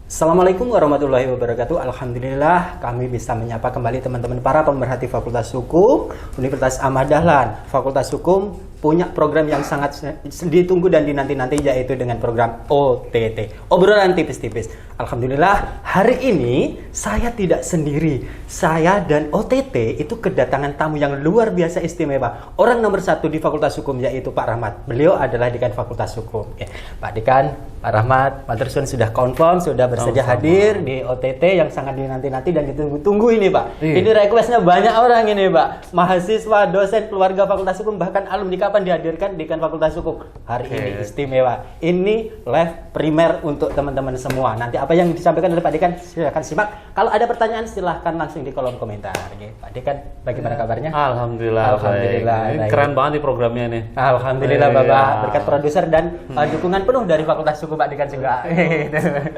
Assalamualaikum warahmatullahi wabarakatuh. Alhamdulillah kami bisa menyapa kembali teman-teman para pemerhati Fakultas Hukum Universitas Ahmad Dahlan. Fakultas Hukum punya program yang sangat ditunggu dan dinanti-nanti, yaitu dengan program OTT, obrolan tipis-tipis. Alhamdulillah hari ini saya tidak sendiri. Saya dan OTT itu kedatangan tamu yang luar biasa istimewa. Orang nomor satu di Fakultas Hukum yaitu Pak Rahmat. Beliau adalah Dekan Fakultas Hukum. Oke. Pak Dekan, Pak Rahmat, Matur Suwun sudah confirm, sudah bersedia hadir di OTT yang sangat dinanti-nanti dan ditunggu-tunggu ini, Pak. Ini requestnya banyak orang ini, Pak. Mahasiswa, dosen, keluarga Fakultas Hukum, bahkan alumni kapan dihadirkan Dekan Fakultas Hukum. Hari ini istimewa. Ini live primer untuk teman-teman semua. Nanti apa yang disampaikan oleh Pak Dekan silakan simak. Kalau ada pertanyaan silahkan langsung di kolom komentar. Oke. Pak Dekan, bagaimana kabarnya? Alhamdulillah. Alhamdulillah. Ini keren banget nih programnya nih. Alhamdulillah, Bapak. Berkat produser dan dukungan penuh dari Fakultas Hukum Pak Dekan juga.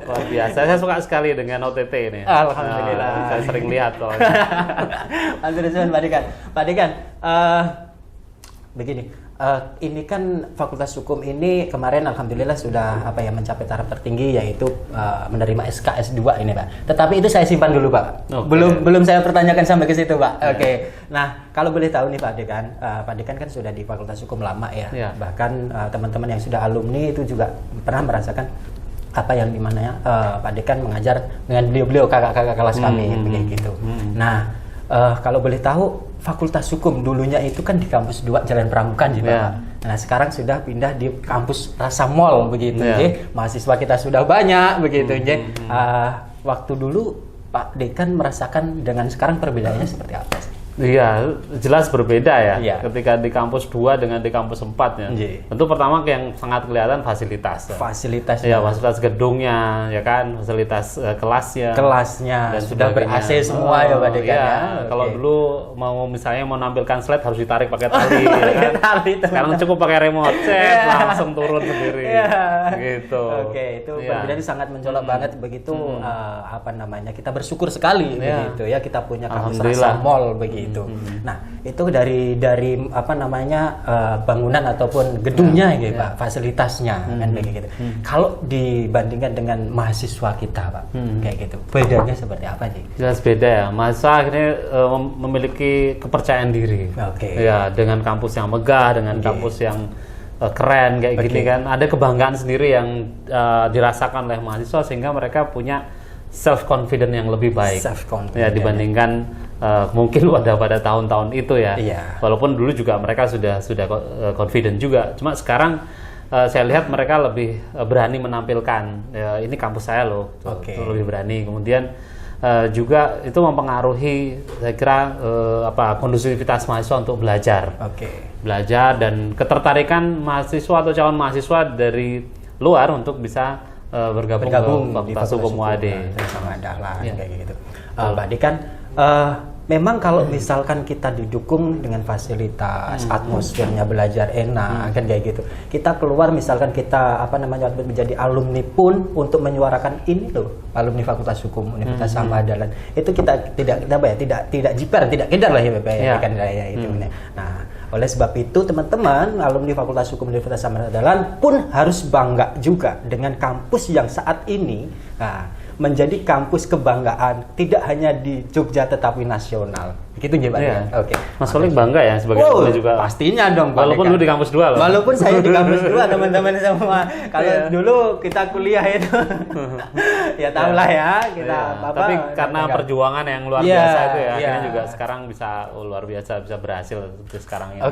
Luar biasa. Saya suka sekali dengan OTT ini. Alhamdulillah. Saya sering lihat kok. Matur Pak Dekan. Pak Dekan, begini. Ini kan Fakultas Hukum ini kemarin alhamdulillah sudah mencapai taraf tertinggi, yaitu menerima SKS 2 ini, Pak. Tetapi itu saya simpan dulu, Pak. Belum saya pertanyakan sampai ke situ, Pak. Oke. Nah, kalau boleh tahu nih Pak Dekan kan sudah di Fakultas Hukum lama ya. Bahkan teman-teman yang sudah alumni itu juga pernah merasakan apa yang dimana ya Pak Dekan mengajar dengan beliau kakak-kakak kelas kami begitu. Nah, kalau boleh tahu Fakultas Hukum dulunya itu kan di kampus 2 Jalan Pramuka sih, Pak. Nah, sekarang sudah pindah di kampus Rasa Mall begitu, mahasiswa kita sudah banyak begitu, waktu dulu Pak Dekan merasakan dengan sekarang perbedaannya seperti apa sih? Iya, jelas berbeda ya. Ketika di kampus 2 dengan di kampus 4 ya. Tentu pertama yang sangat kelihatan fasilitas. Fasilitasnya. Ya, fasilitas gedungnya, ya kan, fasilitas kelasnya. Dan sudah ber-AC semua ya Pak Dekan ya. Kalau dulu misalnya mau nampilkan slide harus ditarik pakai tali, ya kan. Sekarang cukup pakai remote, langsung turun sendiri. Gitu. Oke, itu perbedaan sangat mencolok banget begitu. Kita bersyukur sekali begitu ya, kita punya kampus Rasa Mall begitu. Nah, itu dari bangunan ataupun gedungnya gitu, Pak, fasilitasnya kan begitu. Kalau dibandingkan dengan mahasiswa kita, Pak, kayak gitu. Bedanya seperti apa sih? Jelas beda ya. Mahasiswa akhirnya memiliki kepercayaan diri. Ya, dengan kampus yang megah, dengan kampus yang keren kayak gini kan. Ada kebanggaan sendiri yang dirasakan oleh mahasiswa sehingga mereka punya self confidence yang lebih baik ya dibandingkan mungkin pada tahun-tahun itu ya. Walaupun dulu juga mereka sudah confident juga, cuma sekarang saya lihat mereka lebih berani menampilkan ini kampus saya loh, lebih berani. Kemudian juga itu mempengaruhi saya kira kondusivitas mahasiswa untuk belajar, belajar dan ketertarikan mahasiswa atau calon mahasiswa dari luar untuk bisa bergabung di Fakultas Hukum UAD sama Dahlan kayak gitu. Pak Dekan, memang kalau misalkan kita didukung dengan fasilitas, atmosfernya belajar enak kan kayak gitu. Kita keluar misalkan kita menjadi alumni pun untuk menyuarakan ini loh, alumni Fakultas Hukum Universitas Ahmad Dahlan. Itu kita tidak jiper, tidak kedar lah ya Bapak ya kan itu. Nah, oleh sebab itu teman-teman alumni Fakultas Hukum Universitas Ahmad Dahlan pun harus bangga juga dengan kampus yang saat ini menjadi kampus kebanggaan tidak hanya di Jogja tetapi nasional. Gitu ya Pak. Mas Solik bangga ya sebagai alumni juga. Pastinya dong Pak. Walaupun dulu di kampus 2 loh. Walaupun saya di kampus 2 teman-teman semua. Kalau dulu kita kuliah itu ya tahulah ya kita tapi karena perjuangan yang luar biasa itu ya akhirnya juga sekarang bisa luar biasa, bisa berhasil seperti sekarang ini.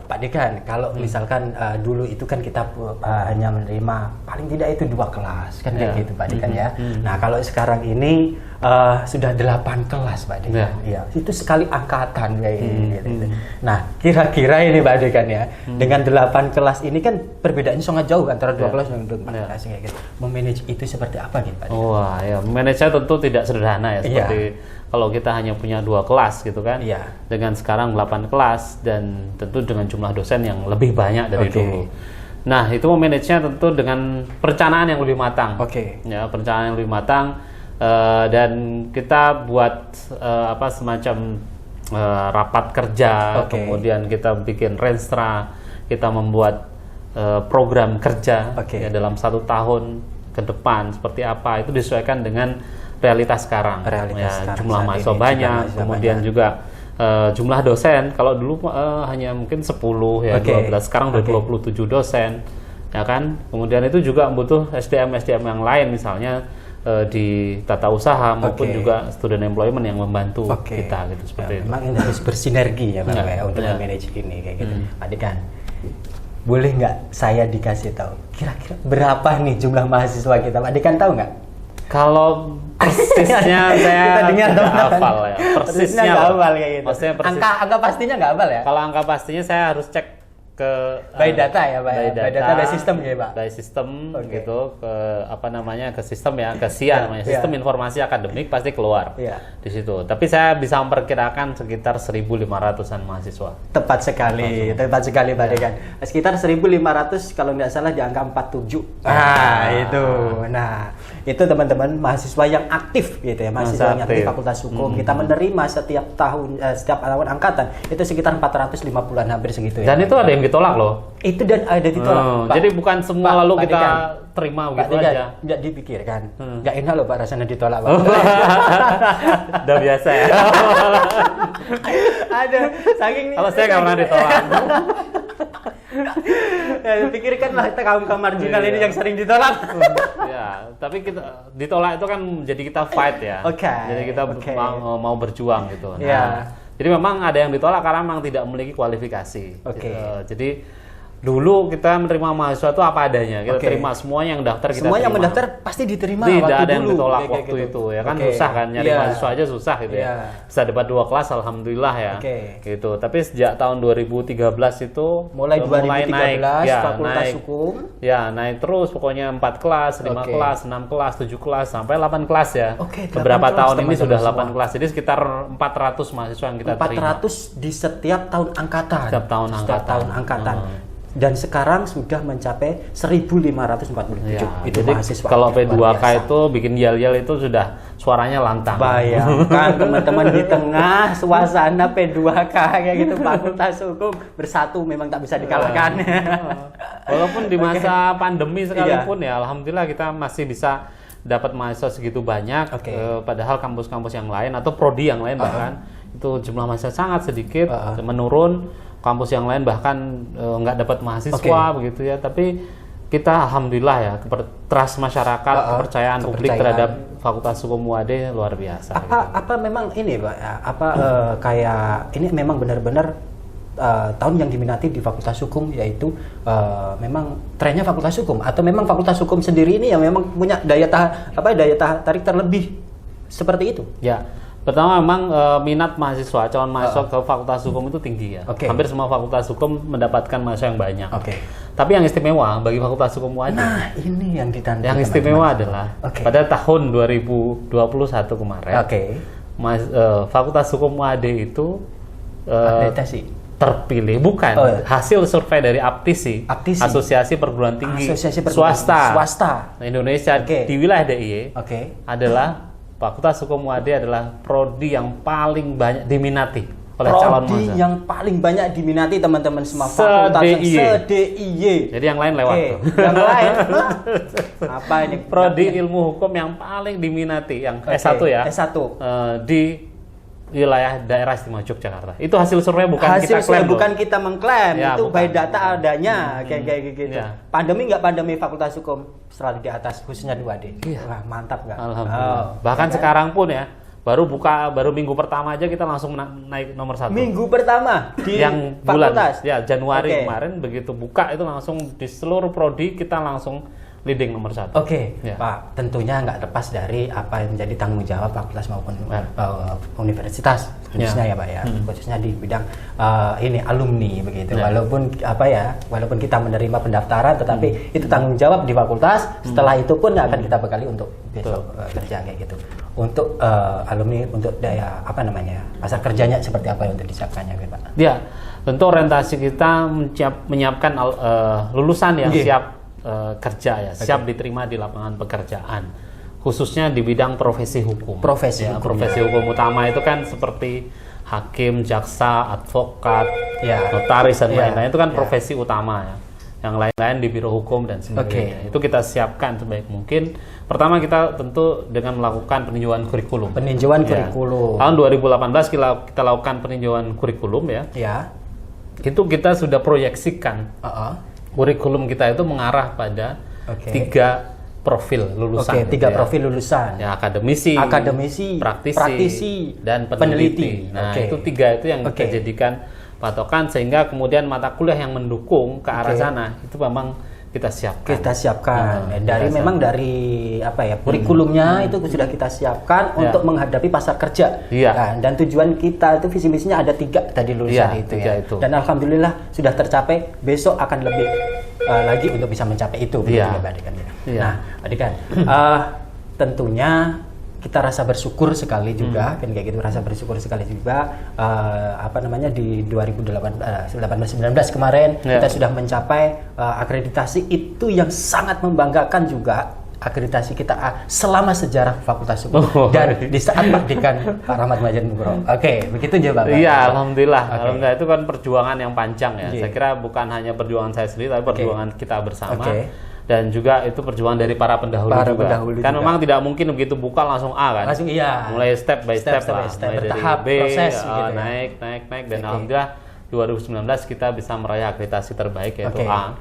Pak Dekan, kalau misalkan dulu itu kan kita hanya menerima paling tidak itu 2 kelas kan kayak gitu Pak Dekan ya. Nah, kalau sekarang ini sudah 8 kelas Pak Dekan. Itu sekali angkatan kayak gitu. Nah, kira-kira ini Pak Dekan ya, dengan 8 kelas ini kan perbedaannya sangat jauh antara 2 kelas dan 4 kelas kayak gitu. Memanage itu seperti apa gitu Pak Dekan? Wah, ya, manage tentu tidak sederhana ya, seperti kalau kita hanya punya 2 kelas gitu kan. Dengan sekarang 8 kelas dan tentu dengan jumlah dosen yang lebih banyak dari dulu. Nah, itu memanagenya tentu dengan perencanaan yang lebih matang. Ya, perencanaan yang lebih matang. Dan kita buat semacam rapat kerja, kemudian kita bikin renstra, kita membuat program kerja dalam 1 tahun ke depan seperti apa itu disesuaikan dengan realitas sekarang. Jumlah mahasiswa banyak, kemudian juga jumlah dosen. Kalau dulu hanya mungkin 10 ya, 12, sekarang udah 27 dosen, ya kan. Kemudian itu juga butuh SDM yang lain, misalnya di tata usaha maupun juga student employment yang membantu kita gitu, seperti itu. Memang ini harus bersinergi ya Bang ya, untuk manage ini kayak gitu. Adik kan, boleh nggak saya dikasih tahu kira-kira berapa nih jumlah mahasiswa kita? Adik kan tahu nggak? Kalau persisnya saya kita dengar nggak hafal ya. Persisnya nggak hafal kayak gitu. Maksudnya angka pastinya nggak hafal ya? Kalau angka pastinya saya harus cek ke by data ya Pak. By data, by sistem ya Pak. By sistem gitu, ke ke sistem ya, ke SIA namanya, sistem informasi akademik pasti keluar di situ. Tapi saya bisa memperkirakan sekitar 1.500-an mahasiswa. Tepat sekali Pak Dekan. Sekitar 1.500 kalau nggak salah di angka 47. Itu. Nah, itu teman-teman mahasiswa yang aktif gitu ya, mahasiswa yang aktif Fakultas Hukum. Kita menerima setiap tahun angkatan itu sekitar 450-an, hampir segitu ya. Dan itu ada yang ditolak loh. Itu dan ada ditolak. Jadi bukan semua lalu kita terima begitu aja. Tidak dipikirkan. Nggak enak loh Pak rasanya ditolak Pak. Udah biasa ya. Ada saking nih. Kalau saya nggak pernah ditolak. Pikirkanlah kaum marginal ini yang sering ditolak. Ya, tapi kita ditolak itu kan jadi kita fight ya. Jadi kita mau berjuang gitu. Jadi memang ada yang ditolak karena memang tidak memiliki kualifikasi. Jadi dulu kita menerima mahasiswa itu apa adanya. Kita terima semuanya yang daftar, kita semua yang terima. mendaftar pasti diterima. Tidak waktu ada yang dulu. ditolak waktu itu ya kan, susah kan nyari mahasiswa aja susah gitu ya. Bisa dapat 2 kelas alhamdulillah ya. Gitu. Tapi sejak tahun 2013 itu mulai 2013 naik, Fakultas Hukum. Ya, naik terus pokoknya 4 kelas, 5 kelas, 6 kelas, 7 kelas sampai 8 kelas ya. Beberapa tahun ini sudah 8 kelas. Jadi sekitar 400 mahasiswa yang kita terima. 400 di setiap tahun angkatan. Setiap tahun angkatan. Dan sekarang sudah mencapai 1.547 itu jadi mahasiswa. Kalau P2K itu bikin yel-yel itu sudah suaranya lantang. Bayangkan teman-teman di tengah suasana P2K kayak gitu, Fakultas Hukum bersatu memang tak bisa dikalahkan. Walaupun di masa pandemi sekalipun ya, alhamdulillah kita masih bisa dapat mahasiswa segitu banyak. Padahal kampus-kampus yang lain atau prodi yang lain bahkan itu jumlah mahasiswa sangat sedikit, menurun. Kampus yang lain bahkan nggak dapat mahasiswa begitu ya. Tapi kita alhamdulillah ya, trust masyarakat, kepercayaan publik terhadap Fakultas Hukum UAD luar biasa. Apa memang ini Pak? Kayak ini memang benar-benar tahun yang diminati di Fakultas Hukum, yaitu memang trennya Fakultas Hukum, atau memang Fakultas Hukum sendiri ini yang memang punya daya tarik terlebih seperti itu? Ya. Pertama memang minat mahasiswa, calon mahasiswa ke Fakultas Hukum itu tinggi ya. Hampir semua Fakultas Hukum mendapatkan mahasiswa yang banyak. Tapi yang istimewa bagi Fakultas Hukum UAD. Nah, ini yang ditantang. Yang istimewa adalah pada tahun 2021 kemarin. Fakultas Hukum UAD itu terpilih, bukan hasil survei dari APTISI, Asosiasi Perguruan Tinggi Swasta Indonesia di wilayah DIY adalah Fakultas Hukum UAD adalah prodi yang paling banyak diminati oleh calon mahasiswa. Prodi yang paling banyak diminati teman-teman semua fakultas se-DIY. Jadi yang lain lewat. Yang lain apa ini? Prodi Ilmu Hukum yang paling diminati yang S1 ya. S1 di wilayah daerah istimewa Yogyakarta. Itu hasil survei, bukan kita klaim. Bukan kita mengklaim, itu by data adanya kayak gitu. Pandemi nggak pandemi Fakultas Hukum selalu di atas, khususnya di UAD. Wah, mantap nggak? Alhamdulillah. Bahkan sekarang pun ya, baru minggu pertama aja kita langsung naik nomor 1. Minggu pertama di yang fakultas. Bulan Januari kemarin begitu buka itu langsung di seluruh prodi kita langsung leading nomor 1. Pak, tentunya nggak lepas dari apa yang menjadi tanggung jawab fakultas maupun universitas khususnya ya Pak ya, khususnya di bidang ini alumni begitu. Walaupun kita menerima pendaftaran, tetapi itu tanggung jawab di fakultas. Setelah itu pun akan kita bekali untuk besok kerja kayak gitu. Untuk alumni, untuk daya pasar kerjanya seperti apa yang untuk disiapkannya Pak? Ya, tentu orientasi kita menyiapkan lulusan yang siap kerja ya, siap diterima di lapangan pekerjaan, khususnya di bidang profesi hukum. Profesi hukum utama itu kan seperti hakim, jaksa, advokat, notaris dan lain-lain, itu kan profesi utama ya. yang lain-lain di Biro Hukum dan sebagainya. Itu kita siapkan sebaik mungkin. Pertama kita tentu dengan melakukan peninjauan kurikulum. Peninjauan kurikulum. Tahun 2018 kita lakukan peninjauan kurikulum ya. Ya. Itu kita sudah proyeksikan kurikulum kita itu mengarah pada 3 profil lulusan. Tiga profil lulusan. Ya, akademisi, praktisi, dan peneliti. Nah, itu 3 itu yang kita jadikan patokan, sehingga kemudian mata kuliah yang mendukung ke arah sana itu memang kita siapkan. Memang dari apa ya, kurikulumnya itu sudah kita siapkan untuk menghadapi pasar kerja. Nah, dan tujuan kita itu visi misinya ada 3 tadi lulusan itu ya. Dan alhamdulillah sudah tercapai. Besok akan lebih lagi untuk bisa mencapai itu. Nah, Adikan, tentunya kita rasa bersyukur sekali juga kan kayak gitu, rasa bersyukur sekali juga di 2018-19 kemarin kita sudah mencapai akreditasi itu yang sangat membanggakan juga. Akreditasi kita A selama sejarah Fakultas Hukum dan di saat Pak Dekan Pak Rahmat Majen Nugroho. Begitu aja Pak. Iya, alhamdulillah. Alhamdulillah, itu kan perjuangan yang panjang ya. Saya kira bukan hanya perjuangan saya sendiri, tapi perjuangan kita bersama. Dan juga itu perjuangan dari para pendahulu juga. Kan memang tidak mungkin begitu buka langsung A kan. Mulai step by step lah. Mulai bertahap, dari B, proses naik dan alhamdulillah 2019 kita bisa meraih akreditasi terbaik yaitu A.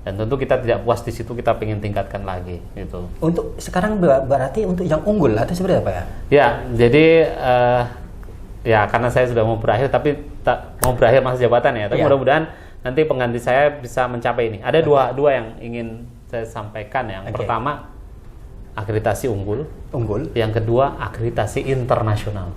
Dan tentu kita tidak puas di situ, kita ingin tingkatkan lagi gitu. Untuk sekarang berarti untuk yang unggul atau seperti apa ya? Ya, jadi ya karena saya sudah mau berakhir tapi mau berakhir masa jabatan ya. Tapi mudah-mudahan nanti pengganti saya bisa mencapai ini. Ada dua yang ingin saya sampaikan. Yang pertama akreditasi unggul. Yang kedua akreditasi internasional.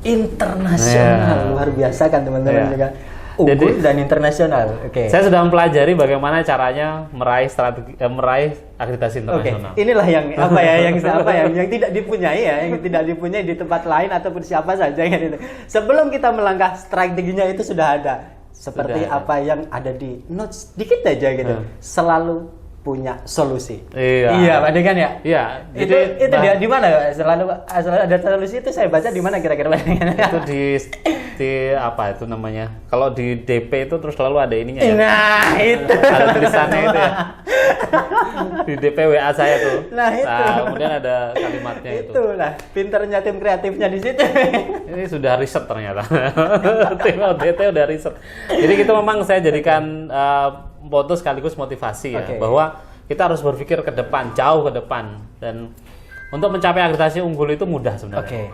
Luar biasa kan teman-teman juga. Unggul dan internasional. Saya sudah mempelajari bagaimana caranya meraih akreditasi internasional. Inilah yang yang tidak dipunyai yang tidak dipunyai di tempat lain ataupun siapa saja gitu. Sebelum kita melangkah, strateginya itu sudah ada. Seperti apa yang ada di notes dikit aja gitu. Selalu punya solusi. Iya, Pak Dekan ya? Iya. Itu dia di mana? Selalu ada solusi itu saya baca di mana kira-kira Pak Dekan? Itu di apa itu namanya? Kalau di DP itu terus selalu ada ininya ya. Nah, itu. Ada tulisannya itu ya. Di DP WA saya tuh. Nah, itu. Kemudian ada kalimatnya itu. Itulah, pinternya tim kreatifnya di situ. Ini sudah riset ternyata. Tim ODT udah riset. Jadi itu memang saya jadikan foto sekaligus motivasi ya, bahwa kita harus berpikir ke depan, jauh ke depan, dan untuk mencapai akreditasi unggul itu mudah sebenarnya.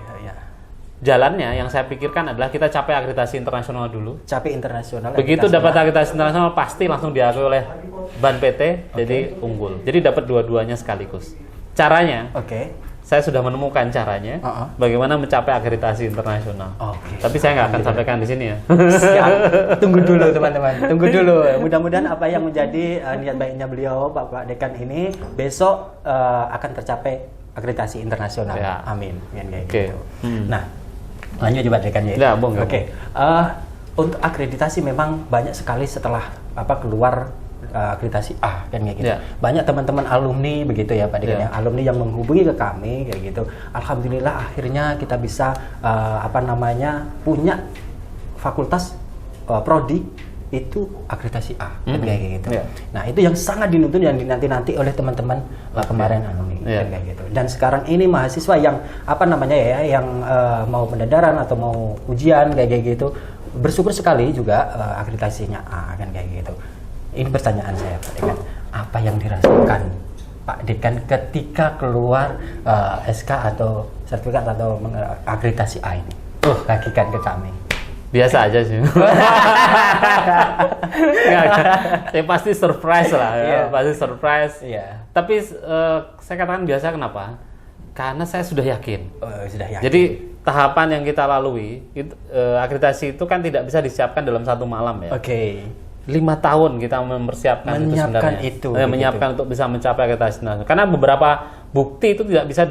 Jalannya yang saya pikirkan adalah kita capai akreditasi internasional dulu. Begitu dapat akreditasi internasional pasti langsung diakui oleh BAN PT jadi unggul. Jadi dapat dua-duanya sekaligus. Caranya, saya sudah menemukan caranya bagaimana mencapai akreditasi internasional. Tapi saya nggak akan sampaikan di sini ya. Siap. Tunggu dulu teman-teman. Tunggu dulu. Mudah-mudahan apa yang menjadi niat baiknya beliau Pak Dekan ini besok akan tercapai akreditasi internasional. Amin. Gitu. Nah, lanjut Pak Dekan ya. Untuk akreditasi memang banyak sekali setelah keluar akreditasi A kan kayak gitu. Banyak teman-teman alumni begitu ya Pak Dekan ya, alumni yang menghubungi ke kami kayak gitu. Alhamdulillah akhirnya kita bisa punya fakultas prodi itu akreditasi A kan kayak gitu. Nah, itu yang sangat dinuntut dan dinanti-nanti oleh teman-teman kemarin alumni kan kayak gitu. Dan sekarang ini mahasiswa yang yang mau pendadaran atau mau ujian kayak gitu bersyukur sekali juga akreditasinya A kan kayak gitu. Ini pertanyaan saya Pak Dekan, apa yang dirasakan Pak Dekan ketika keluar SK atau sertifikat atau akreditasi A ini? Bagikan ke kami. Biasa aja sih. Saya pasti surprise lah ya. Pasti surprise. Tapi saya katakan biasa kenapa? Karena saya sudah yakin. Jadi tahapan yang kita lalui, akreditasi itu kan tidak bisa disiapkan dalam satu malam ya. 5 tahun kita mempersiapkan menyiapkan untuk bisa mencapai akreditasi nasional. Karena beberapa bukti itu tidak bisa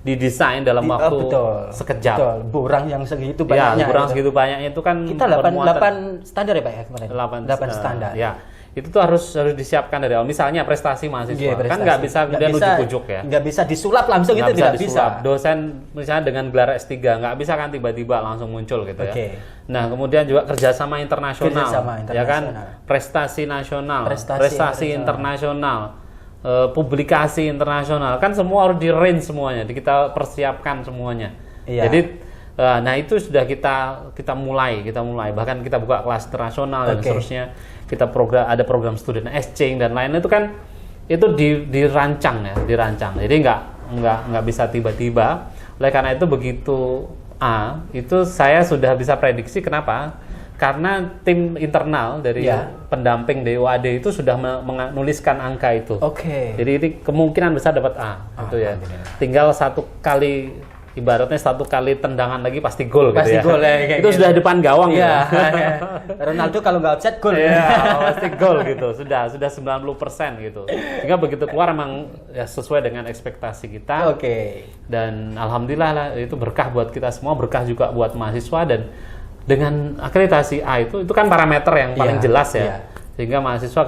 didesain dalam waktu sekejap. Burang yang segitu banyaknya. Burang segitu banyaknya itu kan kita 8 standar ya Pak ya kemarin. 8 standar. Ya. itu tuh harus disiapkan dari awal. Misalnya prestasi mahasiswa, kan nggak bisa kemudian ujuk-ujuk ya. Nggak bisa disulap langsung, itu tidak bisa. Dosen misalnya dengan gelar S3 nggak bisa kan tiba-tiba langsung muncul gitu ya. Nah kemudian juga kerjasama internasional, ya kan, prestasi nasional, prestasi internasional, publikasi internasional, kan semua harus di-range semuanya, kita persiapkan semuanya. Jadi nah itu sudah kita mulai bahkan kita buka kelas internasional dan seterusnya. Kita ada program student exchange dan lain itu kan itu dirancang. Jadi nggak bisa tiba-tiba. Oleh karena itu begitu itu saya sudah bisa prediksi. Kenapa? Karena tim internal dari pendamping DOAD itu sudah menuliskan angka itu. Jadi ini kemungkinan besar dapat A gitu ya. Tinggal ibaratnya satu kali tendangan lagi pasti gol gitu ya. Gol, ya itu sudah depan gawang ya. Ronaldo kalau nggak offside gol. Pasti gol gitu. Sudah 90% gitu. Sehingga begitu keluar emang ya sesuai dengan ekspektasi kita. Dan alhamdulillah lah itu berkah buat kita semua, berkah juga buat mahasiswa, dan dengan akreditasi A itu kan parameter yang paling jelas ya. Sehingga mahasiswa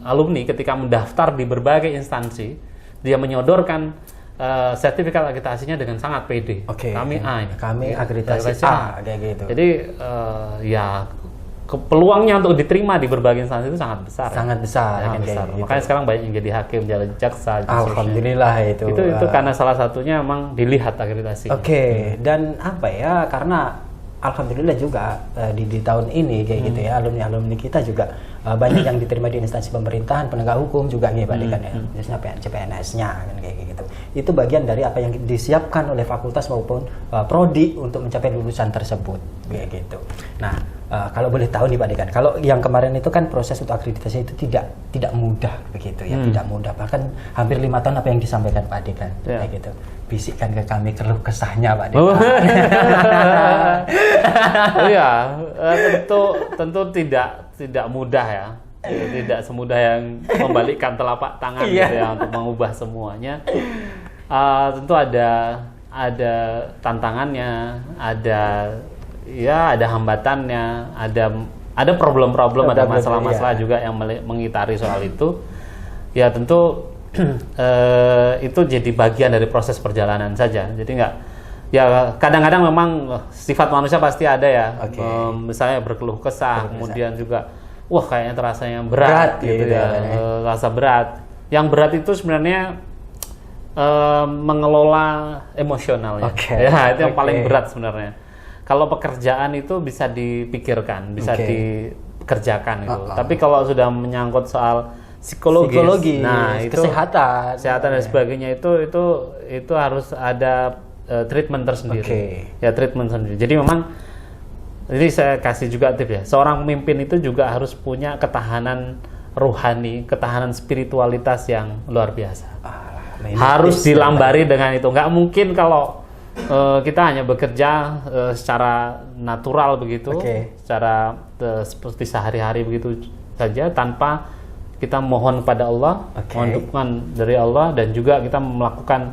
alumni ketika mendaftar di berbagai instansi, dia menyodorkan sertifikat akreditasinya dengan sangat pede. Kami A ini. Kami akreditasi A kayak gitu. Jadi peluangnya untuk diterima di berbagai instansi itu sangat besar. Sangat besar. Gitu. Makanya sekarang banyak yang jadi hakim, jadi jaksa. Alhamdulillah itu. Itu karena salah satunya memang dilihat akreditasi. Dan apa ya? Karena alhamdulillah juga di tahun ini kayak gitu ya, alumni kita juga banyak yang diterima di instansi pemerintahan, penegak hukum juga nih Pak Dekan ya, misalnya CPNS-nya kan kayak gitu. Itu bagian dari apa yang disiapkan oleh fakultas maupun prodi untuk mencapai lulusan tersebut kayak gitu. Nah, kalau boleh tahu nih Pak Dekan, kalau yang kemarin itu kan proses untuk akreditasi itu tidak mudah begitu ya, tidak mudah, bahkan hampir 5 tahun apa yang disampaikan Pak Dekan kayak gitu. Bisikkan ke kami keluh kesahnya Pak Dekan. Tentu tidak mudah ya. Tidak semudah yang membalikkan telapak tangan gitu ya untuk mengubah semuanya. Tentu ada tantangannya, ada hambatannya, ada problem-problem, ada masalah-masalah juga yang mengitari soal itu. Ya tentu itu jadi bagian dari proses perjalanan saja. Jadi kadang-kadang memang sifat manusia pasti ada ya. Misalnya berkeluh kesah, kemudian juga kayaknya terasanya berat gitu ya. Rasa berat. Yang berat itu sebenarnya mengelola emosionalnya. Itu yang paling berat sebenarnya. Kalau pekerjaan itu bisa dipikirkan, bisa dikerjakan gitu. Tapi kalau sudah menyangkut soal psikologis, nah itu kesehatan dan sebagainya itu harus ada treatment tersendiri. Treatment sendiri. Jadi memang ini saya kasih juga tips ya. Seorang pemimpin itu juga harus punya ketahanan rohani, ketahanan spiritualitas yang luar biasa. Harus dilambari dengan itu. Nggak mungkin kalau kita hanya bekerja secara natural begitu, secara seperti sehari-hari begitu saja tanpa kita mohon kepada Allah, mohon dukungan dari Allah, dan juga kita melakukan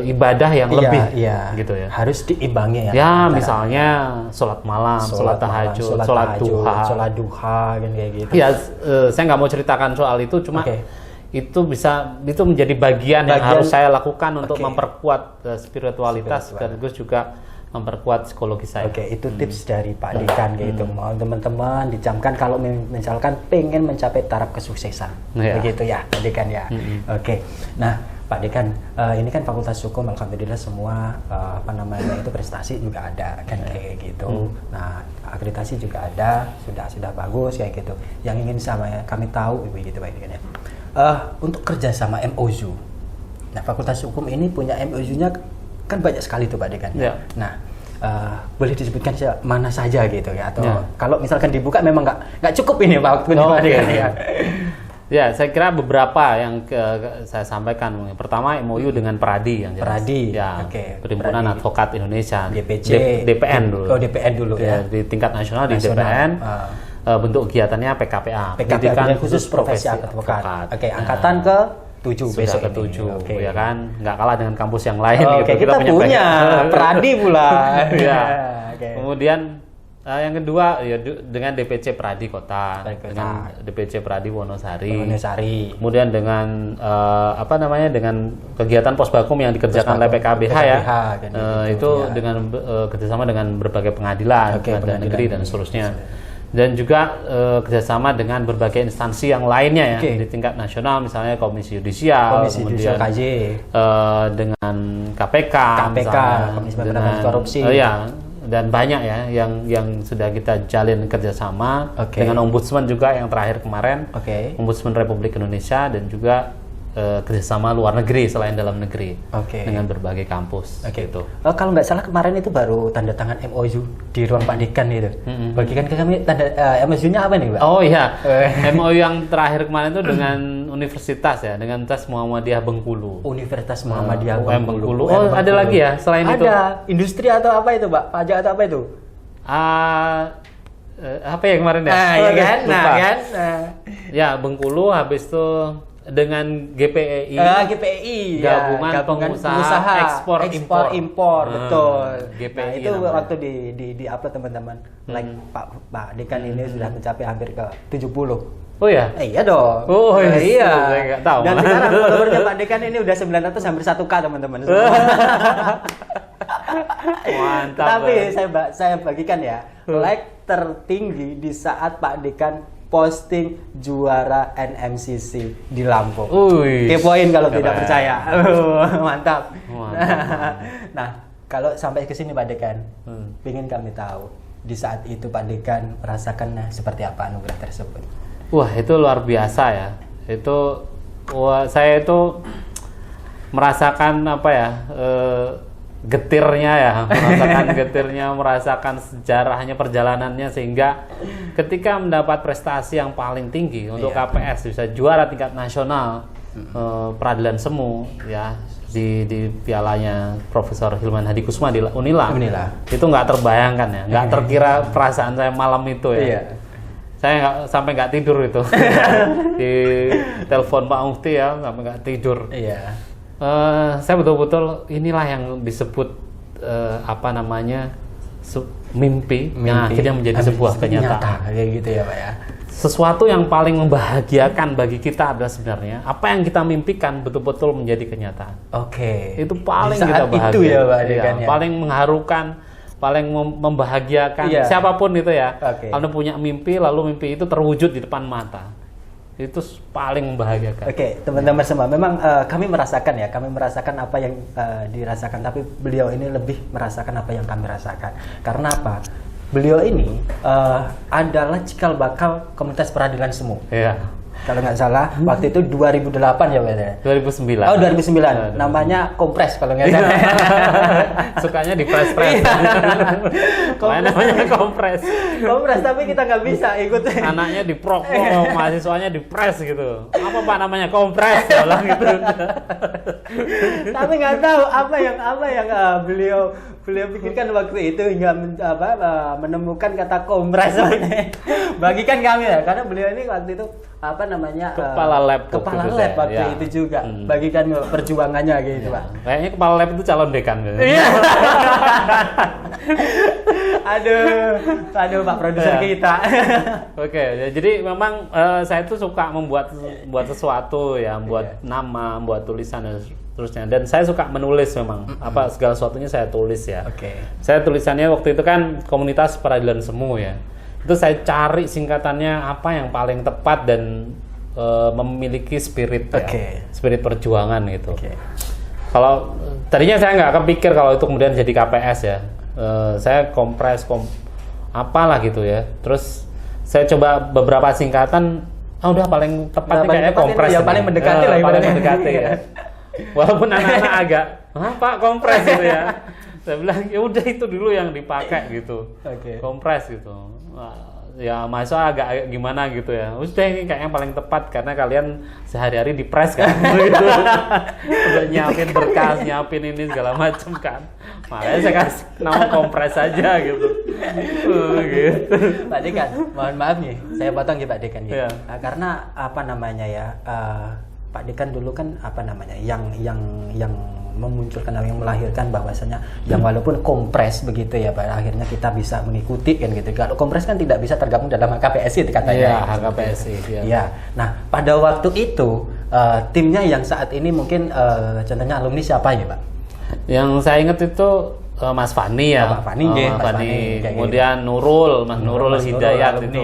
ibadah yang lebih gitu ya. Harus diimbangi ya. Misalnya sholat malam, sholat tahajud, sholat duha kan kayak gitu. Saya nggak mau ceritakan soal itu, cuma itu menjadi bagian yang harus saya lakukan untuk memperkuat spiritualitas sekaligus juga memperkuat psikologi saya. Itu tips dari Pak Dekan kayak gitu. Mau teman-teman dicamkan kalau misalkan pengen mencapai taraf kesuksesan. Begitu ya Pak Dekan ya. Nah, Pak Dekan, ini kan Fakultas Hukum, alhamdulillah semua itu prestasi juga ada kan kayak gitu. Nah, akreditasi juga ada, sudah bagus kayak gitu. Yang ingin kami tahu begitu Pak Dekan ya. Untuk kerja sama MOU. Nah, Fakultas Hukum ini punya MOU-nya kan banyak sekali tuh Pak Dekan. Nah, boleh disebutkan mana saja gitu ya, atau kalau misalkan dibuka memang nggak cukup ini Pak Dekan ya. Ya, saya kira beberapa yang saya sampaikan. Pertama, MOU dengan Pradi yang jelas. Perhimpunan Advokat Indonesia, DPN dulu. DPN dulu ya. Di tingkat nasional di DPN. Bentuk kegiatannya PKPA. Pendidikan khusus profesi advokat. Angkatan ke-7 besok ke-7 ya kan. Nggak kalah dengan kampus yang lain gitu. Kita punya Pradi pula. Kemudian Yang kedua ya dengan DPC Pradi Kota, dengan DPC Pradi Wonosari. Kemudian dengan dengan kegiatan posbakum yang dikerjakan oleh PKBH ya. Itu dengan kerjasama dengan berbagai pengadilan negeri dan seterusnya. Dan juga kerjasama dengan berbagai instansi yang lainnya ya di tingkat nasional, misalnya Komisi Yudisial, kemudian KJ, dengan KPK, Komisi Pemberantasan Korupsi. Dan banyak ya yang sudah kita jalin kerjasama dengan Ombudsman juga yang terakhir kemarin, Ombudsman Republik Indonesia, dan juga kerjasama luar negeri selain dalam negeri dengan berbagai kampus. Gitu. Kalau nggak salah kemarin itu baru tanda tangan MOU di ruang Pak Dekan itu. Bagikan ke kami tanda MOU-nya apa nih, Pak? Oh iya, MOU yang terakhir kemarin itu dengan universitas ya, dengan Universitas Muhammadiyah Bengkulu. Universitas Muhammadiyah Bengkulu. Oh, ada lagi ya selain itu? Ada industri atau apa itu, Pak? Pajak atau apa itu? Apa ya kemarin ya? Ya Bengkulu, habis itu dengan GPEI, gabungan pengusaha ekspor impor, betul. GPEI itu waktu di upload teman-teman, Pak Dekan ini sudah mencapai hampir ke 70. Oh ya? Iya dong. Oh iya. Saya nggak tahu. Dan sekarang followernya Pak Dekan ini udah 900 hampir 1K teman-teman. Mantap. Tapi saya bagikan ya, like tertinggi di saat Pak Dekan posting juara NMCC di Lampung. Kepoin kalau tidak percaya. Mantap. Nah, kalau sampai ke sini Pak Dekan, ingin kami tahu di saat itu Pak Dekan merasakannya seperti apa anugerah tersebut. Wah, itu luar biasa ya. Saya itu merasakan merasakan sejarahnya, perjalanannya, sehingga ketika mendapat prestasi yang paling tinggi untuk KPS, bisa juara tingkat nasional peradilan semu ya di pialanya Profesor Hilman Hadikusuma di Unila. Itu nggak terbayangkan ya, nggak terkira perasaan saya malam itu ya. Saya nggak tidur itu. Di telepon Pak Mufti ya, sampai nggak tidur. Saya betul-betul inilah yang disebut mimpi yang akhirnya menjadi sebuah kenyataan. Kayak gitu ya Pak ya. Sesuatu yang paling membahagiakan bagi kita adalah sebenarnya apa yang kita mimpikan betul-betul menjadi kenyataan. Itu paling kita bahagia. Itu ya Pak Dekan ya. Paling mengharukan, paling membahagiakan siapapun itu ya. Kalau punya mimpi lalu mimpi itu terwujud di depan mata. Itu paling membahagiakan. Teman-teman semua, memang kami merasakan apa yang dirasakan, tapi beliau ini lebih merasakan apa yang kami rasakan. Karena apa? Beliau ini adalah cikal bakal komunitas peradilan semu. Kalau nggak salah, waktu itu 2008 ya Pak ya? 2009. Oh 2009, namanya Kompres kalau nggak salah. Sukanya di press. Namanya Kompres, tapi kita nggak bisa ikut. Anaknya di prok, mahasiswanya di press gitu. Apa Pak namanya Kompres? Gitu. Tapi nggak tahu apa yang beliau pikirkan waktu itu hingga menemukan kata Kompres. Bagikan kami ya, karena beliau ini waktu itu kepala lab waktu itu juga. Bagikan perjuangannya gitu Pak. Kayaknya kepala lab itu calon dekan gitu. Aduh Pak produser kita. Jadi memang saya tuh suka membuat sesuatu ya, membuat nama, membuat tulisan dan seterusnya. Dan saya suka menulis memang. Segala sesuatunya saya tulis ya. Saya tulisannya waktu itu kan komunitas peradilan semu ya. Itu saya cari singkatannya apa yang paling tepat dan memiliki spirit spirit perjuangan gitu. Kalau tadinya saya nggak kepikir kalau itu kemudian jadi KPS ya. Saya kompres apalah gitu ya. Terus saya coba beberapa singkatan, udah paling tepat kayaknya kompres ya, paling mendekati lah paling mendekati ya. Walaupun anak-anak agak Pak kompres gitu ya. Saya bilang ya udah itu dulu yang dipakai gitu. Kompres gitu. Ya mahasiswa agak gimana gitu ya. Udah ini kayaknya paling tepat karena kalian sehari-hari di press kan gitu. Udah nyiapin berkas, nyiapin ini segala macam kan. Makanya saya kasih nama kompres aja gitu. Gitu. Pak Dekan, mohon maaf nih, saya potong ya Pak Dekan ya. Karena Pak Dekan dulu kan yang memunculkan yang melahirkan bahwasanya yang walaupun kompres begitu ya Pak, akhirnya kita bisa mengikuti kan gitu. Kalau kompres kan tidak bisa tergabung dalam HKPSI katanya. Iya, HKPSI. Iya. Nah, pada waktu itu timnya yang saat ini mungkin contohnya alumni siapa ya Pak? Yang saya ingat itu Mas Fani ya. Pak Fani, Mas Fani. Kemudian Nurul, Mas Nurul Hidayat itu.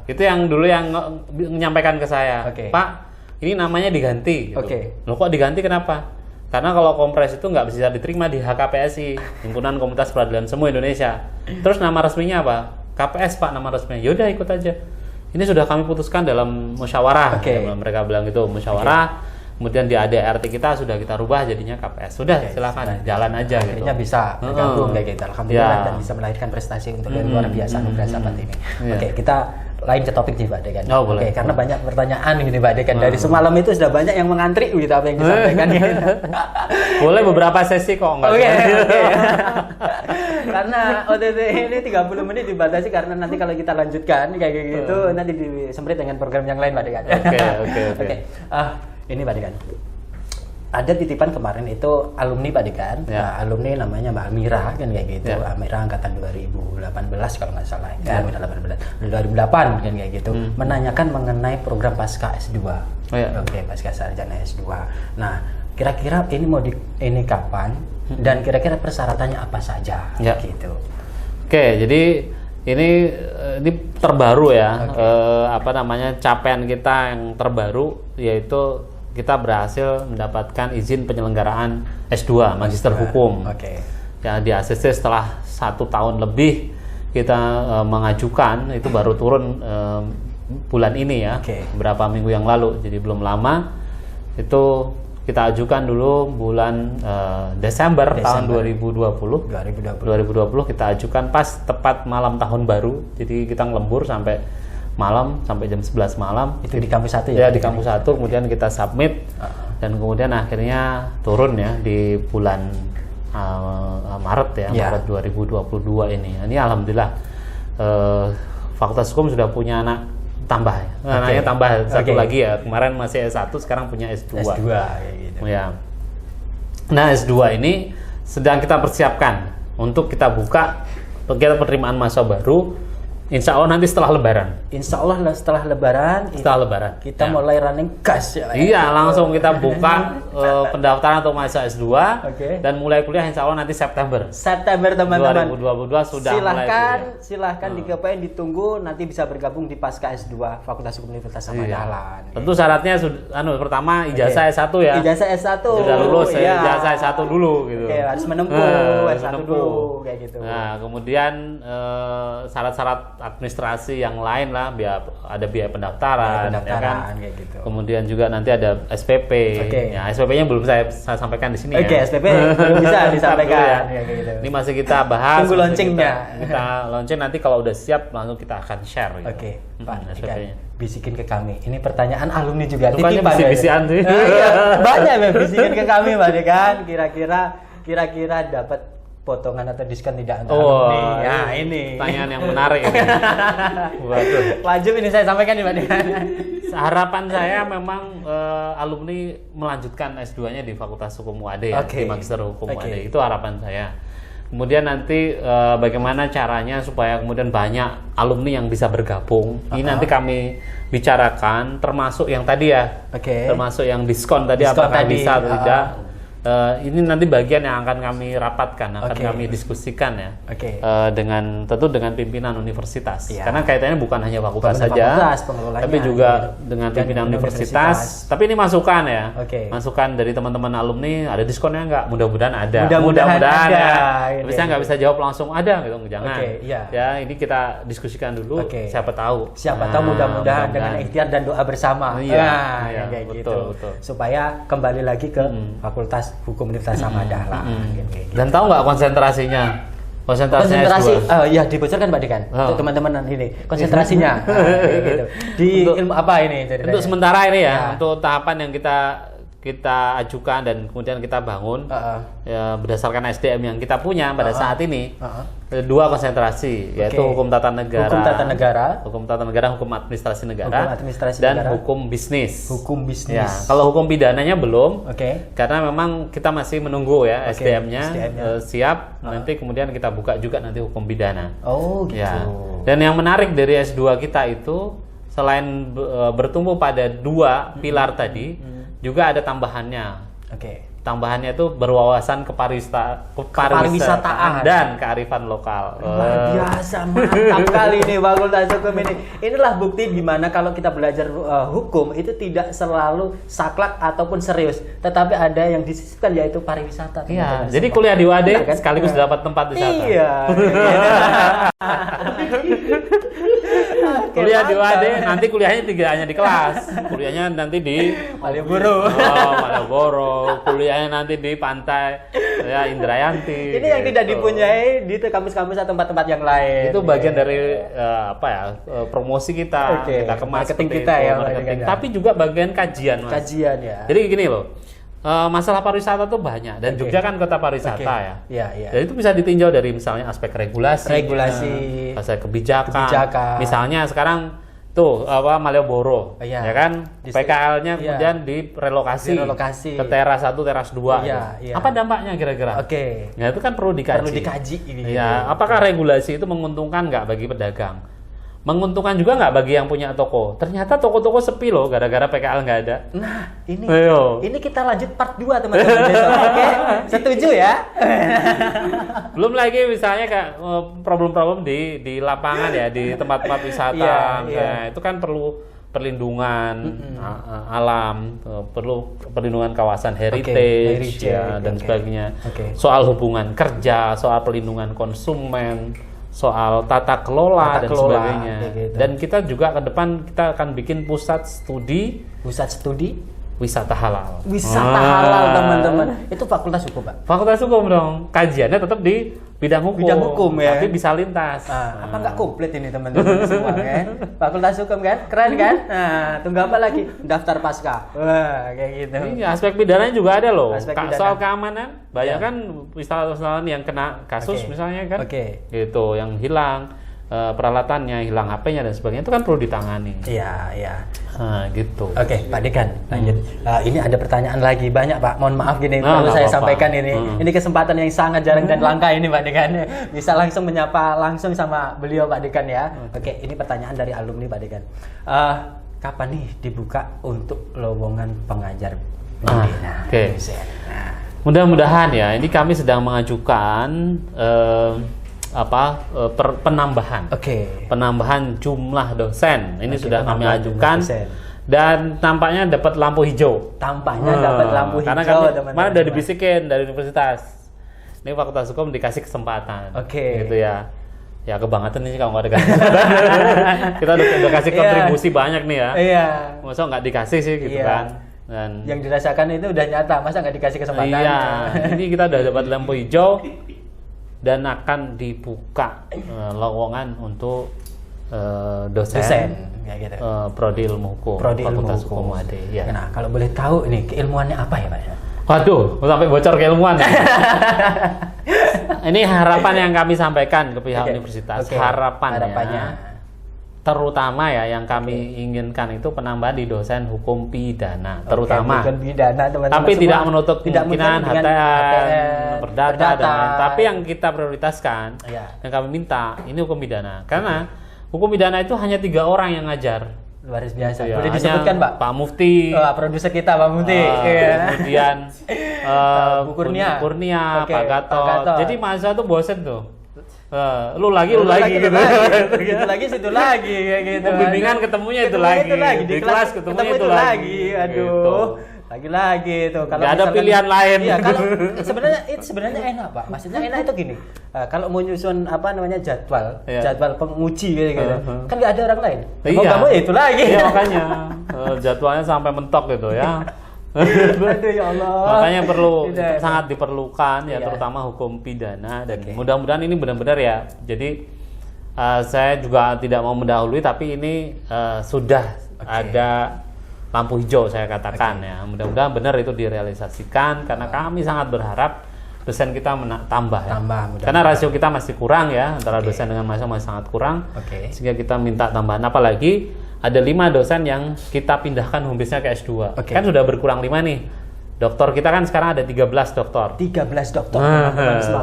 Itu yang dulu yang menyampaikan ke saya, Pak, ini namanya diganti. Gitu. Loh kok diganti kenapa? Karena kalau kompres itu nggak bisa diterima di HKPSI, Himpunan Komunitas Peradilan Semu Indonesia. Terus nama resminya apa? KPS Pak nama resminya. Yaudah ikut aja. Ini sudah kami putuskan dalam musyawarah. Mereka bilang gitu, musyawarah. Kemudian di ADRT kita sudah kita rubah jadinya KPS. Sudah silakan jalan aja. Akhirnya gitu. bisa bergabung kayak gitu. Alhamdulillah dan bisa melahirkan prestasi untuk yang luar biasa anugerah sahabat ini. Kita lain ke topik nih Pak Dekan. Boleh. Karena banyak pertanyaan gini Pak Dekan. Dari semalam itu sudah banyak yang mengantri gitu apa yang disampaikan. Boleh beberapa sesi kok enggak. Karena OTT ini 30 menit dibatasi karena nanti kalau kita lanjutkan kayak gitu nanti disemprit dengan program yang lain Pak Dekan. Oke. Ini Pak Dekan. Ada titipan kemarin itu alumni Pak Dekan. Nah, alumni namanya Mbak Amira kan kayak gitu. Amira angkatan 2018 kalau nggak salah. 2008 kan kayak gitu. Menanyakan mengenai program pasca S2. Pasca sarjana S2. Nah, kira-kira ini mau ini kapan dan kira-kira persyaratannya apa saja gitu. Jadi ini terbaru ya. Capaian kita yang terbaru yaitu kita berhasil mendapatkan izin penyelenggaraan S2 Magister Hukum. Ya di ACC setelah 1 tahun lebih kita mengajukan, itu baru turun bulan ini ya, beberapa minggu yang lalu, jadi belum lama. Itu kita ajukan dulu bulan Desember tahun 2020 kita ajukan pas tepat malam tahun baru, jadi kita ngelembur sampai malam, sampai jam 11 malam. Itu di kampus 1 ya? Ya di kampus 1, kemudian kita submit dan kemudian akhirnya turun ya di bulan Maret ya, Maret 2022 ini. Ini alhamdulillah Fakultas Hukum sudah punya anak tambah ya. Anaknya tambah satu lagi ya. Kemarin masih S1, sekarang punya S2. S2 kayak gitu. Ya. Nah, S2 ini sedang kita persiapkan untuk kita buka kegiatan penerimaan mahasiswa baru. Insya Allah nanti setelah Lebaran. Insya Allah setelah Lebaran. Kita mulai running gas ya. Iya, langsung kita buka pendaftaran untuk mahasiswa S2 dan mulai kuliah Insya Allah nanti September teman-teman. 2022 sudah silahkan digapain, ditunggu nanti bisa bergabung di pasca S2 Fakultas Hukum Universitas Amadahlan. Tentu syaratnya pertama ijazah S1 ya. Ijazah S1. Sudah lulus ijazah S1 dulu gitu. Harus menempuh S1 dulu kayak gitu. Nah, kemudian syarat-syarat administrasi yang lain lah, ada biaya pendaftaran ya kan? Kayak gitu. Kemudian juga nanti ada SPP. Ya, SPP-nya belum saya sampaikan di sini ya. SPP belum bisa disampaikan ya, gitu. Ini masih kita bahas. Tunggu launchingnya. Kita launching nanti kalau udah siap langsung kita akan share gitu. Pak, bisikin ke kami. Ini pertanyaan alumni juga. Bukannya bisi-bisian sih. Banyak yang bisikin ke kami Pak Dekan. Kira-kira dapat potongan atau diskon tidak untuk alumni. Ya, ini pertanyaan yang menarik ini. Wajib ini saya sampaikan nih Pak Dekan. Harapan saya memang alumni melanjutkan S2-nya di Fakultas Hukum UAD ya, di Magister Hukum UAD. Itu harapan saya. Kemudian nanti bagaimana caranya supaya kemudian banyak alumni yang bisa bergabung. Ini nanti kami bicarakan, termasuk yang tadi ya, termasuk yang diskon tadi apakah bisa atau tidak. Ini nanti bagian yang akan kami rapatkan, kami diskusikan ya, tentu dengan pimpinan universitas, karena kaitannya bukan hanya fakultas saja, tapi juga dengan pimpinan universitas. Tapi ini masukan ya, masukan dari teman-teman alumni, ada diskonnya nggak? Mudah-mudahan ada. Mudah-mudahan ya. Tapi saya nggak bisa jawab langsung ada gitu, jangan. Ya, ini kita diskusikan dulu. Siapa tahu mudah-mudahan dengan ikhtiar dan doa bersama. Kayak gitu. Supaya kembali lagi ke Fakultas Hukum Universitas Amadahlan. Dan tahu nggak konsentrasi dibocorkan Pak Dekan untuk teman-teman ini konsentrasinya gitu. Di ilmu apa ini? Untuk sementara ini ya, untuk tahapan yang kita kita ajukan dan kemudian kita bangun ya, berdasarkan SDM yang kita punya pada saat ini. Dua konsentrasi, yaitu hukum tata negara, hukum administrasi negara, dan hukum bisnis. Hukum bisnis. Ya, kalau hukum pidananya belum, karena memang kita masih menunggu ya SDM-nya siap. Nanti kemudian kita buka juga nanti hukum pidana. Oh gitu. Ya. Dan yang menarik dari S2 kita itu selain bertumbuh pada dua pilar tadi, juga ada tambahannya. Tambahannya itu berwawasan kepariwisataan dan kearifan lokal. Luar biasa, mantap kali ini Fakultas Hukum ini. Inilah bukti di mana kalau kita belajar hukum itu tidak selalu saklek ataupun serius, tetapi ada yang disisipkan yaitu pariwisata. Iya, jadi kuliah di UAD kan? Sekaligus dapat tempat wisata. Iya. Kuliah di UAD, nanti kuliahnya tidak hanya di kelas, kuliahnya nanti di Malioboro, kuliahnya nanti di pantai ya Indrayanti. Ini yang tidak dipunyai di kampus-kampus atau tempat-tempat yang lain. Itu bagian dari promosi kita, kita kemas marketing kita ya, marketing. Tapi juga bagian kajian, Mas. Kajian ya. Jadi gini loh. Masalah pariwisata tuh banyak dan Jogja kan kota pariwisata ya. Jadi itu bisa ditinjau dari misalnya aspek regulasi, aspek kebijakan. Misalnya sekarang tuh Malioboro, ya kan PKL-nya kemudian direlokasi ke teras 1, teras 2. Apa dampaknya kira-kira? Ya itu kan perlu dikaji. Ya, apakah regulasi itu menguntungkan nggak bagi pedagang? Menguntungkan juga nggak bagi yang punya toko? Ternyata toko-toko sepi loh gara-gara PKL nggak ada. Nah, ini kita lanjut part 2 teman-teman besok. Setuju ya? Belum lagi misalnya kayak problem-problem di lapangan ya, di tempat-tempat wisata. Nah, itu kan perlu perlindungan alam, perlu perlindungan kawasan heritage ya, dan sebagainya. Soal hubungan kerja, soal perlindungan konsumen, soal tata kelola dan sebagainya. Dan kita juga ke depan kita akan bikin pusat studi wisata halal. Halal teman-teman. Itu Fakultas Hukum, Pak. Fakultas Hukum dong. Kajiannya tetap di bidang hukum ya. Tapi bisa lintas. Apa nggak komplit ini teman-teman semua kan? Fakultas Hukum kan? Keren kan? Nah, tunggu apa lagi? Daftar pasca. Wah, kayak gitu. Ini aspek pidananya juga ada loh. Soal keamanan, banyak kan wisatawan yang kena kasus misalnya kan. Gitu, yang hilang peralatannya, hilang HP-nya dan sebagainya, itu kan perlu ditangani. Iya. Gitu. Pak Dekan, lanjut. Ini ada pertanyaan lagi banyak, Pak. Mohon maaf gini, perlu saya sampaikan ini. Ini kesempatan yang sangat jarang dan langka ini, Pak Dekan. Bisa langsung menyapa langsung sama beliau, Pak Dekan ya. Ini pertanyaan dari alumni, Pak Dekan. Kapan nih dibuka untuk lowongan pengajar pidana? Mudah-mudahan ya. Ini kami sedang mengajukan penambahan jumlah dosen. Ini sudah kami ajukan dan tampaknya dapat lampu hijau. Karena kemarin udah dibisikin dari universitas. Ini Fakultas Hukum dikasih kesempatan. Gitu ya. Ya kebangetan ini kalau nggak ada kesempatan. Kita udah kasih kontribusi banyak nih ya. Masa nggak dikasih sih gitu kan. Dan yang dirasakan itu udah nyata, masa nggak dikasih kesempatan? Ini kita udah dapat lampu hijau. Dan akan dibuka lowongan untuk dosen gitu. Prodi Ilmu Hukum, Fakultas Hukum UAD. Nah, kalau boleh tahu ini keilmuannya apa ya, Pak? Waduh, sampai bocor keilmuan. Ini harapan yang kami sampaikan ke pihak universitas. Harapannya terutama ya yang kami inginkan itu penambahan di dosen hukum pidana terutama. Tapi tidak menutup kemungkinan HTN, perdata dan lain. Tapi yang kita prioritaskan, yang kami minta ini hukum pidana. Karena hukum pidana itu hanya 3 orang yang ngajar. Luar biasa. Boleh disebutkan, Pak? Pak Mufti, produser kita Pak Mufti. Kemudian Bu Kurnia, Pak Gatot. Jadi mahasiswa tuh bosen tuh. Lu lagi gitu lagi situ lagi kayak gitu. Bimbingan ketemunya itu lagi. Di kelas ketemunya itu lagi. Aduh. Lagi-lagi itu kalau nggak ada pilihan lain. Iya, kalau sebenarnya enak, Pak. Maksudnya enak itu gini. Kalau mau nyusun jadwal penguji gitu. Kan nggak ada orang lain. Kamu itu lagi. Iya, makanya jadwalnya sampai mentok gitu ya. Aduh ya Allah. Makanya sangat diperlukan ya terutama hukum pidana dan mudah-mudahan ini benar-benar ya. Jadi saya juga tidak mau mendahului tapi ini sudah ada lampu hijau saya katakan ya. Mudah-mudahan benar itu direalisasikan karena kami sangat berharap dosen kita tambah ya. Karena rasio kita masih kurang ya, antara dosen dengan mahasiswa masih sangat kurang. Sehingga kita minta tambahan, apalagi ada 5 dosen yang kita pindahkan home base-nya ke S2. Kan sudah berkurang 5 nih. Doktor kita kan sekarang ada 13 doktor. 13 doktor.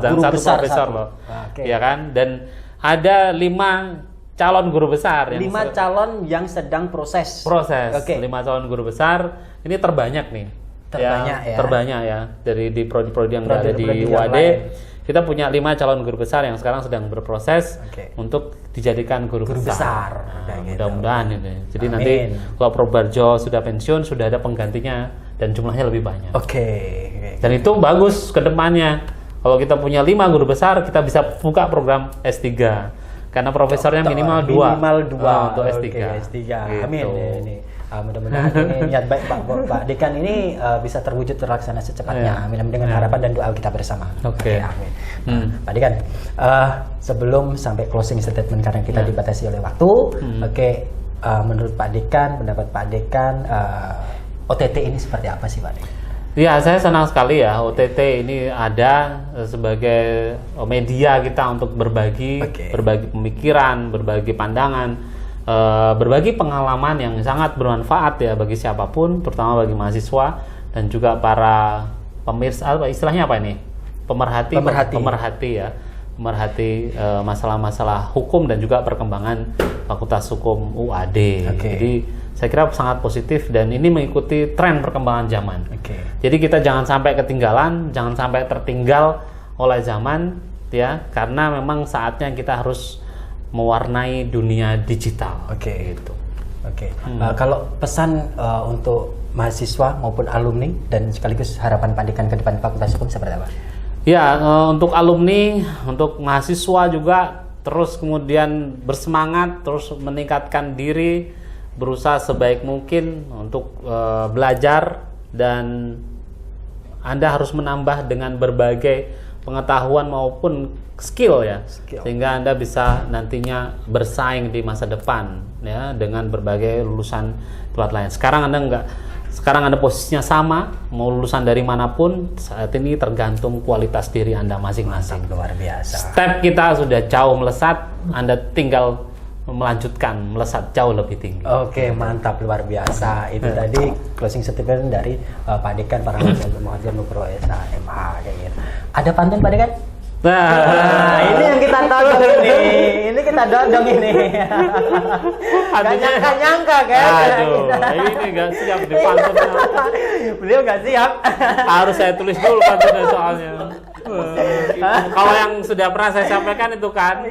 Dan 1 profesor loh. Ya kan? Dan ada 5 calon guru besar. 5 calon yang sedang proses. 5 calon guru besar. Ini terbanyak nih. Terbanyak ya dari di prodi-prodi yang ada di UAD. Kita punya 5 calon guru besar yang sekarang sedang berproses untuk dijadikan guru besar. Mudah-mudahan ini. Jadi nanti kalau Prof Barjo sudah pensiun, sudah ada penggantinya dan jumlahnya lebih banyak. Dan itu bagus ke depannya. Kalau kita punya 5 guru besar, kita bisa buka program S3. Karena profesornya minimal 2 untuk S3. Gitu. Amin. Mudah-mudahan ini niat baik Pak Dekan ini bisa terwujud terlaksana secepatnya. Amin dengan harapan dan doa kita bersama. Amin. Pak Dekan, sebelum sampai closing statement karena kita dibatasi oleh waktu, menurut Pak Dekan, pendapat Pak Dekan, OTT ini seperti apa sih Pak Dekan? Ya, saya senang sekali ya OTT ini ada sebagai media kita untuk berbagi pemikiran, berbagi pandangan. Berbagi pengalaman yang sangat bermanfaat ya bagi siapapun, terutama bagi mahasiswa dan juga para pemirsa, istilahnya apa ini? Pemerhati ya, pemerhati masalah-masalah hukum dan juga perkembangan Fakultas Hukum UAD. Jadi saya kira sangat positif dan ini mengikuti tren perkembangan zaman. Jadi kita jangan sampai ketinggalan, jangan sampai tertinggal oleh zaman ya, karena memang saatnya kita harus mewarnai dunia digital. Gitu. Kalau pesan untuk mahasiswa maupun alumni dan sekaligus harapan Pak Dekan ke depan Fakultas Hukum seperti apa? Ya, untuk alumni, untuk mahasiswa juga terus kemudian bersemangat, terus meningkatkan diri, berusaha sebaik mungkin untuk belajar, dan Anda harus menambah dengan berbagai pengetahuan maupun skill ya, sehingga Anda bisa nantinya bersaing di masa depan ya dengan berbagai lulusan tempat lain. Sekarang Anda posisinya sama, mau lulusan dari manapun, saat ini tergantung kualitas diri Anda masing-masing. Luar biasa. Step kita sudah jauh melesat, Anda tinggal melanjutkan melesat jauh lebih tinggi. Mantap, luar biasa. Itu tadi closing statement dari Pak Dekan para mahasiswa Nupro SMH kayak gitu. Ada pantun Pak Dekan? Nah, ini yang kita todong ini. Ini kita dodong ini. Gak nyangka kan? Ini gak siap dipantunnya. Beliau gak siap. Harus saya tulis dulu pantunnya soalnya. Kalau yang sudah pernah saya sampaikan itu kan.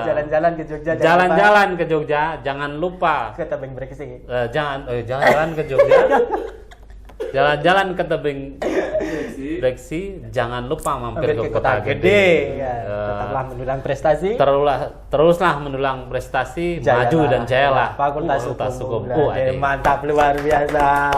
Jalan-jalan ke Jogja. Jalan-jalan ke Jogja, jangan lupa ke tebing breksi. Jalan-jalan ke Jogja. Jalan-jalan ke tebing breksi, jangan lupa mampir ke kota gede. Tetaplah mendulang prestasi. Teruslah mendulang prestasi, maju dan jayalah Fakultas Hukum. Mantap, luar biasa.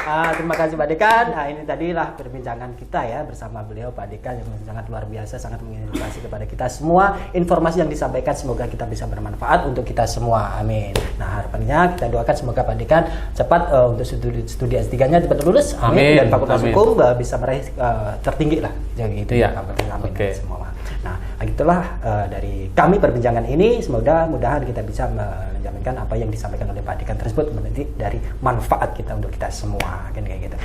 Terima kasih Pak Dekan. Ini tadilah perbincangan kita ya bersama beliau Pak Dekan yang sangat luar biasa, sangat menginspirasi kepada kita semua. Informasi yang disampaikan semoga kita bisa bermanfaat untuk kita semua. Amin. Nah, harapannya kita doakan semoga Pak Dekan cepat untuk studi S3-nya cepat lulus. Amin. Dan Fakultas Hukum bisa meraih tertinggi lah. Jadi itu ya. Amin. Semua. Nah, itulah dari kami perbincangan ini. Mudah-mudahan kita bisa menjaminkan apa yang disampaikan oleh Pak Dekan tersebut menjadi dari manfaat kita untuk kita semua, kan kayak gitu.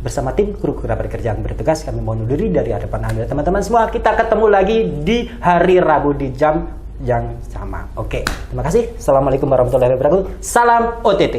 Bersama tim kru kerabat kerja yang bertugas, kami mohon undur diri dari hadapan Anda teman-teman semua. Kita ketemu lagi di hari Rabu di jam yang sama. Terima kasih. Assalamualaikum warahmatullahi wabarakatuh. Salam OTT.